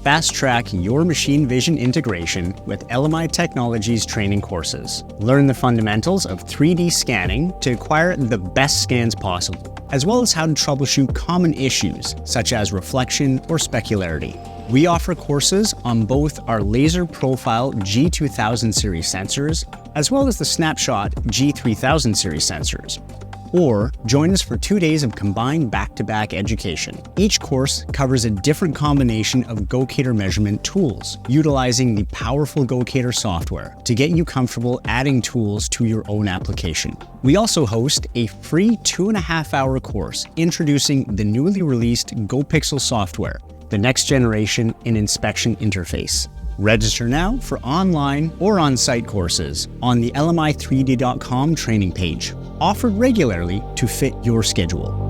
fast-track your machine vision integration with LMI Technologies training courses. Learn the fundamentals of 3D scanning to acquire the best scans possible, as well as how to troubleshoot common issues such as reflection or specularity. We offer courses on both our laser profile G2000 series sensors, as well as the Snapshot G3000 series sensors. Or join us for 2 days of combined back-to-back education. Each course covers a different combination of Gocator measurement tools, utilizing the powerful Gocator software to get you comfortable adding tools to your own application. We also host a free 2.5-hour course introducing the newly released GoPxL software, the next generation in inspection interface. Register now for online or on-site courses on the LMI3D.com training page, offered regularly to fit your schedule.